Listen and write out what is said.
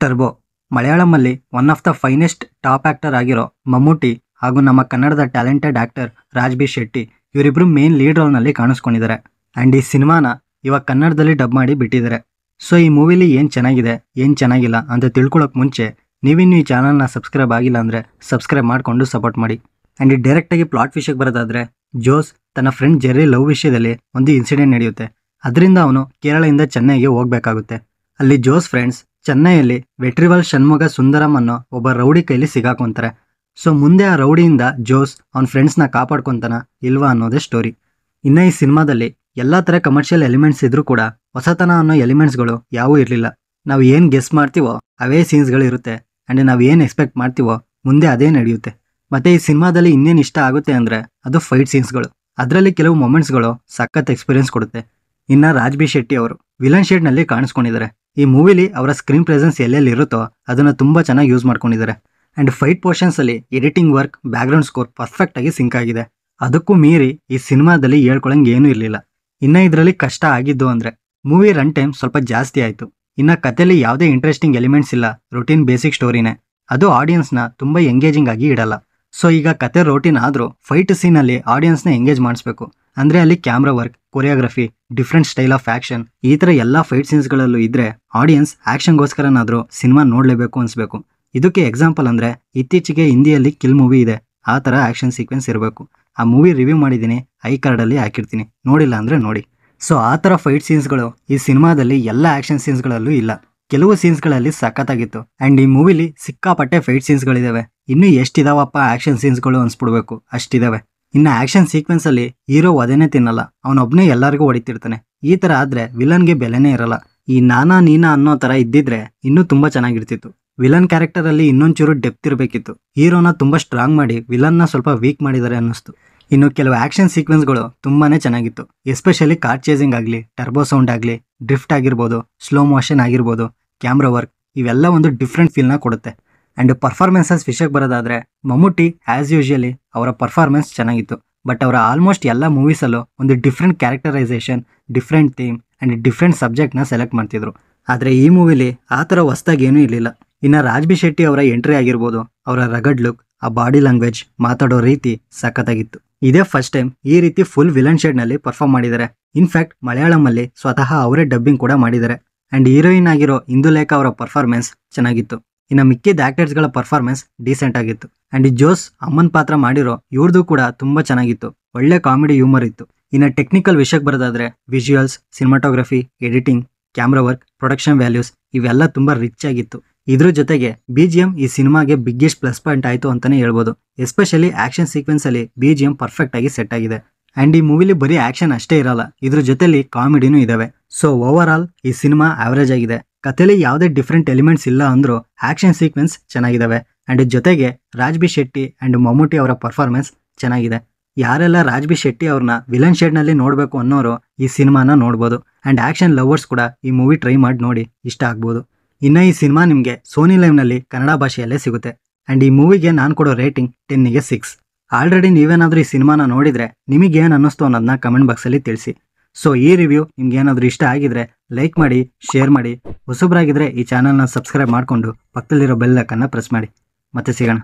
Turbo ಮಲಯಾಳಂನಲ್ಲಿ one of the finest top actor ಆಗಿರೋ ಮಮ್ಮೂಟಿ ಹಾಗೂ ನಮ್ಮ ಕನ್ನಡದ talented actor Raj B Shetty ಇವರಿಬ್ರು ಮೇನ್ ಲೀಡ್ ರೋಲ್ನಲ್ಲಿ ಕಾಣಿಸ್ಕೊಂಡಿದ್ದಾರೆ. ಆ್ಯಂಡ್ ಈ ಸಿನಿಮಾನ ಇವಾಗ ಕನ್ನಡದಲ್ಲಿ ಡಬ್ ಮಾಡಿ ಬಿಟ್ಟಿದ್ದಾರೆ. ಸೊ ಈ ಮೂವಿಲಿ ಏನು ಚೆನ್ನಾಗಿದೆ ಏನು ಚೆನ್ನಾಗಿಲ್ಲ ಅಂತ ತಿಳ್ಕೊಳ್ಳೋಕೆ ಮುಂಚೆ ನೀವಿನ್ನೂ ಈ ಚಾನಲ್ನ ಸಬ್ಸ್ಕ್ರೈಬ್ ಆಗಿಲ್ಲ ಅಂದರೆ ಸಬ್ಸ್ಕ್ರೈಬ್ ಮಾಡಿಕೊಂಡು ಸಪೋರ್ಟ್ ಮಾಡಿ. ಆ್ಯಂಡ್ ಈ ಡೈರೆಕ್ಟಾಗಿ ಪ್ಲಾಟ್ ವಿಷಯಕ್ಕೆ ಬರೋದಾದರೆ, ಜೋಸ್ ತನ್ನ ಫ್ರೆಂಡ್ ಜೆರ್ರಿ ಲವ್ ವಿಷಯದಲ್ಲಿ ಒಂದು ಇನ್ಸಿಡೆಂಟ್ ನಡೆಯುತ್ತೆ. ಅದರಿಂದ ಅವನು ಕೇರಳದಿಂದ ಚೆನ್ನೈಗೆ ಹೋಗಬೇಕಾಗುತ್ತೆ. ಅಲ್ಲಿ ಜೋಸ್ ಫ್ರೆಂಡ್ಸ್ ಚೆನ್ನೈಯಲ್ಲಿ ವೆಟ್ರಿವಲ್ ಷಣ್ಮುಗ ಸುಂದರಂ ಅನ್ನೋ ಒಬ್ಬ ರೌಡಿ ಕೈಲಿ ಸಿಗಾಕೊಂತಾರೆ. ಸೊ ಮುಂದೆ ಆ ರೌಡಿಯಿಂದ ಜೋಸ್ ಅವನ ಫ್ರೆಂಡ್ಸ್ನ ಕಾಪಾಡ್ಕೊತಾನ ಇಲ್ವಾ ಅನ್ನೋದೇ ಸ್ಟೋರಿ. ಇನ್ನು ಈ ಸಿನಿಮಾದಲ್ಲಿ ಎಲ್ಲ ಥರ ಕಮರ್ಷಿಯಲ್ ಎಲಿಮೆಂಟ್ಸ್ ಇದ್ರೂ ಕೂಡ ಹೊಸತನ ಅನ್ನೋ ಎಲಿಮೆಂಟ್ಸ್ಗಳು ಯಾವೂ ಇರಲಿಲ್ಲ. ನಾವು ಏನು ಗೆಸ್ ಮಾಡ್ತೀವೋ ಅವೇ ಸೀನ್ಸ್ಗಳು ಇರುತ್ತೆ. ಆ್ಯಂಡ್ ನಾವು ಏನು ಎಕ್ಸ್ಪೆಕ್ಟ್ ಮಾಡ್ತೀವೋ ಮುಂದೆ ಅದೇ ನಡೆಯುತ್ತೆ. ಮತ್ತು ಈ ಸಿನಿಮಾದಲ್ಲಿ ಇನ್ನೇನು ಇಷ್ಟ ಆಗುತ್ತೆ ಅಂದರೆ ಅದು ಫೈಟ್ ಸೀನ್ಸ್ಗಳು. ಅದರಲ್ಲಿ ಕೆಲವು ಮೊಮೆಂಟ್ಸ್ಗಳು ಸಖತ್ ಎಕ್ಸ್ಪೀರಿಯನ್ಸ್ ಕೊಡುತ್ತೆ. ಇನ್ನು ರಾಜ್ ಬಿ ಶೆಟ್ಟಿ ಅವರು ವಿಲನ್ ಶೇಡ್ನಲ್ಲಿ ಕಾಣಿಸ್ಕೊಂಡಿದ್ದಾರೆ. ಈ ಮೂವಿಲಿ ಅವರ ಸ್ಕ್ರೀನ್ ಪ್ರೆಸೆನ್ಸ್ ಎಲ್ಲೆಲ್ಲಿ ಇರುತ್ತೋ ಅದನ್ನು ತುಂಬ ಚೆನ್ನಾಗಿ ಯೂಸ್ ಮಾಡ್ಕೊಂಡಿದ್ದಾರೆ. ಆ್ಯಂಡ್ ಫೈಟ್ ಪೋರ್ಷನ್ಸಲ್ಲಿ ಎಡಿಟಿಂಗ್ ವರ್ಕ್, ಬ್ಯಾಕ್ಗ್ರೌಂಡ್ ಸ್ಕೋರ್ ಪರ್ಫೆಕ್ಟಾಗಿ ಸಿಂಕ್ ಆಗಿದೆ. ಅದಕ್ಕೂ ಮೀರಿ ಈ ಸಿನಿಮಾದಲ್ಲಿ ಹೇಳ್ಕೊಳಂಗೆ ಏನೂ ಇರಲಿಲ್ಲ. ಇನ್ನು ಇದರಲ್ಲಿ ಕಷ್ಟ ಆಗಿದ್ದು ಅಂದರೆ ಮೂವಿ ರನ್ ಟೈಮ್ ಸ್ವಲ್ಪ ಜಾಸ್ತಿ ಆಯಿತು. ಇನ್ನು ಕಥೆಯಲ್ಲಿ ಯಾವುದೇ ಇಂಟ್ರೆಸ್ಟಿಂಗ್ ಎಲಿಮೆಂಟ್ಸ್ ಇಲ್ಲ, ರೊಟೀನ್ ಬೇಸಿಕ್ ಸ್ಟೋರಿನೇ. ಅದು ಆಡಿಯನ್ಸ್ನ ತುಂಬ ಎಂಗೇಜಿಂಗ್ ಆಗಿ ಇಡಲ್ಲ. ಸೊ ಈಗ ಕತೆ ರೋಟೀನ್ ಆದರೂ ಫೈಟ್ ಸೀನಲ್ಲಿ ಆಡಿಯನ್ಸ್ನ ಎಂಗೇಜ್ ಮಾಡಿಸ್ಬೇಕು. ಅಂದರೆ ಅಲ್ಲಿ camera work, choreography, different style of action, ಈ ಥರ ಎಲ್ಲ ಫೈಟ್ ಸೀನ್ಸ್ಗಳಲ್ಲೂ ಇದ್ದರೆ ಆಡಿಯನ್ಸ್ ಆ್ಯಕ್ಷನ್ಗೋಸ್ಕರನಾದರೂ ಸಿನಿಮಾ ನೋಡಲೇಬೇಕು ಅನಿಸ್ಬೇಕು. ಇದಕ್ಕೆ ಎಕ್ಸಾಂಪಲ್ ಅಂದರೆ ಇತ್ತೀಚೆಗೆ ಹಿಂದಿಯಲ್ಲಿ ಕಿಲ್ ಮೂವಿ ಇದೆ, ಆ ಥರ ಆ್ಯಕ್ಷನ್ ಸೀಕ್ವೆನ್ಸ್ ಇರಬೇಕು. ಆ ಮೂವಿ ರಿವ್ಯೂ ಮಾಡಿದ್ದೀನಿ, ಐ ಕಾರ್ಡಲ್ಲಿ ಹಾಕಿರ್ತೀನಿ, ನೋಡಿಲ್ಲ ಅಂದರೆ ನೋಡಿ. ಸೊ ಆ ಥರ ಫೈಟ್ ಸೀನ್ಸ್ಗಳು ಈ ಸಿನಿಮಾದಲ್ಲಿ ಎಲ್ಲ ಆ್ಯಕ್ಷನ್ ಸೀನ್ಸ್ಗಳಲ್ಲೂ ಇಲ್ಲ. ಕೆಲವು ಸೀನ್ಸ್ಗಳಲ್ಲಿ ಸಖತ್ತಾಗಿತ್ತು. ಆ್ಯಂಡ್ ಈ ಮೂವಿಲಿ ಸಿಕ್ಕಾಪಟ್ಟೆ ಫೈಟ್ ಸೀನ್ಸ್ಗಳಿದ್ದಾವೆ. ಇನ್ನೂ ಎಷ್ಟಿದಾವಪ್ಪ ಆ್ಯಕ್ಷನ್ ಸೀನ್ಸ್ಗಳು ಅನ್ಸ್ಬಿಡ್ಬೇಕು, ಅಷ್ಟಿದ್ದಾವೆ. ಇನ್ನು ಆ್ಯಕ್ಷನ್ ಸೀಕ್ವೆನ್ಸಲ್ಲಿ ಹೀರೋ ಒದೇನೆ ತಿನ್ನಲ್ಲ, ಅವನೊಬ್ಬನೇ ಎಲ್ಲರಿಗೂ ಹೊಡಿತಿರ್ತಾನೆ. ಈ ಥರ ಆದರೆ ವಿಲನ್ಗೆ ಬೆಲೆನೇ ಇರಲ್ಲ. ಈ ನಾನಾ ನೀನಾ ಅನ್ನೋ ಥರ ಇದ್ದಿದ್ರೆ ಇನ್ನೂ ತುಂಬ ಚೆನ್ನಾಗಿರ್ತಿತ್ತು. Villain ಕ್ಯಾರೆಕ್ಟರಲ್ಲಿ ಇನ್ನೊಂಚೂರು depth ಇರಬೇಕಿತ್ತು. ಹೀರೋನ ತುಂಬ ಸ್ಟ್ರಾಂಗ್ ಮಾಡಿ ವಿಲನ್ನ ಸ್ವಲ್ಪ ವೀಕ್ ಮಾಡಿದ್ದಾರೆ ಅನ್ನಿಸ್ತು. ಇನ್ನು ಕೆಲವು ಆ್ಯಕ್ಷನ್ ಸೀಕ್ವೆನ್ಸ್ಗಳು ತುಂಬಾ ಚೆನ್ನಾಗಿತ್ತು. ಎಸ್ಪೆಷಲಿ ಕಾರ್ ಚೇಸಿಂಗ್ ಆಗಲಿ, ಟರ್ಬೋ ಸೌಂಡ್ ಆಗಲಿ, ಡ್ರಿಫ್ಟ್ ಆಗಿರ್ಬೋದು, ಸ್ಲೋ ಮೋಷನ್ ಆಗಿರ್ಬೋದು, ಕ್ಯಾಮ್ರಾ ವರ್ಕ್, ಇವೆಲ್ಲ ಒಂದು ಡಿಫ್ರೆಂಟ್ ಫೀಲ್ನ ಕೊಡುತ್ತೆ. ಆ್ಯಂಡ್ ಪರ್ಫಾರ್ಮೆನ್ಸಸ್ ವಿಷಯಕ್ಕೆ ಬರೋದಾದರೆ ಮಮ್ಮೂಟಿ ಆ್ಯಸ್ ಯೂಶುವಲಿ ಅವರ ಪರ್ಫಾರ್ಮೆನ್ಸ್ ಚೆನ್ನಾಗಿತ್ತು. ಬಟ್ ಅವರ ಆಲ್ಮೋಸ್ಟ್ ಎಲ್ಲ ಮೂವೀಸಲ್ಲೂ ಒಂದು different characterisation, different theme and different ಸಬ್ಜೆಕ್ಟ್ನ ಸೆಲೆಕ್ಟ್ ಮಾಡ್ತಿದ್ರು. ಆದರೆ ಈ ಮೂವಿಲಿ ಆ ಥರ ಹೊಸ್ದಾಗಿ ಏನೂ ಇರಲಿಲ್ಲ. ಇನ್ನು ರಾಜ್ ಬಿ ಶೆಟ್ಟಿ ಅವರ ಎಂಟ್ರಿ ಆಗಿರ್ಬೋದು, ಅವರ ರಗಡ್ ಲುಕ್, ಆ ಬಾಡಿ ಲ್ಯಾಂಗ್ವೇಜ್, ಮಾತಾಡೋ ರೀತಿ ಸಖತ್ತಾಗಿತ್ತು. ಇದೇ ಫಸ್ಟ್ ಟೈಮ್ ಈ ರೀತಿ ಫುಲ್ ವಿಲನ್ ಶೇಡ್ನಲ್ಲಿ ಪರ್ಫಾರ್ಮ್ ಮಾಡಿದ್ದಾರೆ. ಇನ್ಫ್ಯಾಕ್ಟ್ ಮಲಯಾಳಂನಲ್ಲಿ ಸ್ವತಃ ಅವರೇ ಡಬ್ಬಿಂಗ್ ಕೂಡ ಮಾಡಿದ್ದಾರೆ. ಆ್ಯಂಡ್ ಹೀರೋಯಿನ್ ಆಗಿರೋ ಇಂದುಲೇಖಾ ಅವರ ಪರ್ಫಾರ್ಮೆನ್ಸ್ ಚೆನ್ನಾಗಿತ್ತು. ಇನ್ನು ಮಿಕ್ಕಿದ ಆಕ್ಟರ್ಸ್ಗಳ ಪರ್ಫಾರ್ಮೆನ್ಸ್ ಡೀಸೆಂಟ್ ಆಗಿತ್ತು. ಆ್ಯಂಡ್ ಈ ಜೋಸ್ ಅಮ್ಮನ್ ಪಾತ್ರ ಮಾಡಿರೋ ಇವ್ರದ್ದು ಕೂಡ ತುಂಬ ಚೆನ್ನಾಗಿತ್ತು. ಒಳ್ಳೆ ಕಾಮಿಡಿ ಹ್ಯೂಮರ್ ಇತ್ತು. ಇನ್ನು ಟೆಕ್ನಿಕಲ್ ವಿಷಯಕ್ಕೆ ಬರೋದಾದರೆ visuals, cinematography, editing, camera work, production values ಇವೆಲ್ಲ ತುಂಬ ರಿಚ್ ಆಗಿತ್ತು. ಇದ್ರ ಜೊತೆಗೆ BGM ಈ ಸಿನಿಮಾಗೆ ಬಿಗ್ಗೆಸ್ಟ್ ಪ್ಲಸ್ ಪಾಯಿಂಟ್ ಆಯಿತು ಅಂತಲೇ ಹೇಳ್ಬೋದು. ಎಸ್ಪೆಷಲಿ ಆ್ಯಕ್ಷನ್ ಸೀಕ್ವೆನ್ಸಲ್ಲಿ BGM ಪರ್ಫೆಕ್ಟಾಗಿ ಸೆಟ್ ಆಗಿದೆ. ಆ್ಯಂಡ್ ಈ ಮೂವಿಲಿ ಬರೀ ಆ್ಯಕ್ಷನ್ ಅಷ್ಟೇ ಇರಲ್ಲ, ಇದ್ರ ಜೊತೆಲಿ ಕಾಮಿಡಿನೂ ಇದ್ದಾವೆ. ಸೊ ಓವರ್ ಆಲ್ ಈ ಸಿನಿಮಾ ಆವ್ರೇಜ್ ಆಗಿದೆ. ಕಥೆಯಲ್ಲಿ ಯಾವುದೇ ಡಿಫ್ರೆಂಟ್ ಎಲಿಮೆಂಟ್ಸ್ ಇಲ್ಲ ಅಂದರೂ ಆ್ಯಕ್ಷನ್ ಸೀಕ್ವೆನ್ಸ್ ಚೆನ್ನಾಗಿದ್ದಾವೆ. ಆ್ಯಂಡ್ ಜೊತೆಗೆ ರಾಜ್ ಬಿ ಶೆಟ್ಟಿ ಆ್ಯಂಡ್ ಮಮ್ಮೂಟಿ ಅವರ ಪರ್ಫಾರ್ಮೆನ್ಸ್ ಚೆನ್ನಾಗಿದೆ. ಯಾರೆಲ್ಲ ರಾಜ್ ಬಿ ಶೆಟ್ಟಿ ಅವ್ರನ್ನ ವಿಲನ್ ಶೇಡ್ನಲ್ಲಿ ನೋಡಬೇಕು ಅನ್ನೋರು ಈ ಸಿನಿಮಾನ ನೋಡ್ಬೋದು. ಆ್ಯಂಡ್ ಆ್ಯಕ್ಷನ್ ಲವರ್ಸ್ ಕೂಡ ಈ ಮೂವಿ ಟ್ರೈ ಮಾಡಿ ನೋಡಿ, ಇಷ್ಟ ಆಗ್ಬೋದು. ಇನ್ನು ಈ ಸಿನಿಮಾ ನಿಮಗೆ ಸೋನಿ ಲೈವ್ನಲ್ಲಿ ಕನ್ನಡ ಭಾಷೆಯಲ್ಲೇ ಸಿಗುತ್ತೆ. ಆ್ಯಂಡ್ ಈ ಮೂವಿಗೆ ನಾನು ಕೊಡೋ ರೇಟಿಂಗ್ 10ಗೆ 6. ಆಲ್ರೆಡಿ ನೀವೇನಾದರೂ ಈ ಸಿನಿಮಾನ ನೋಡಿದರೆ ನಿಮಗೇನು ಅನ್ನಿಸ್ತು ಅನ್ನೋದನ್ನ ಕಮೆಂಟ್ ಬಾಕ್ಸಲ್ಲಿ ತಿಳಿಸಿ. ಸೊ ಈ ರಿವ್ಯೂ ನಿಮ್ಗೇನಾದರೂ ಇಷ್ಟ ಆಗಿದ್ರೆ ಲೈಕ್ ಮಾಡಿ, ಶೇರ್ ಮಾಡಿ. ಹೊಸಬ್ರಾಗಿದ್ದರೆ ಈ ಚಾನಲ್ನ ಸಬ್ಸ್ಕ್ರೈಬ್ ಮಾಡಿಕೊಂಡು ಪಕ್ಕದಲ್ಲಿರೋ ಬೆಲ್ ಐಕನ್ನ ಪ್ರೆಸ್ ಮಾಡಿ. ಮತ್ತೆ ಸಿಗೋಣ.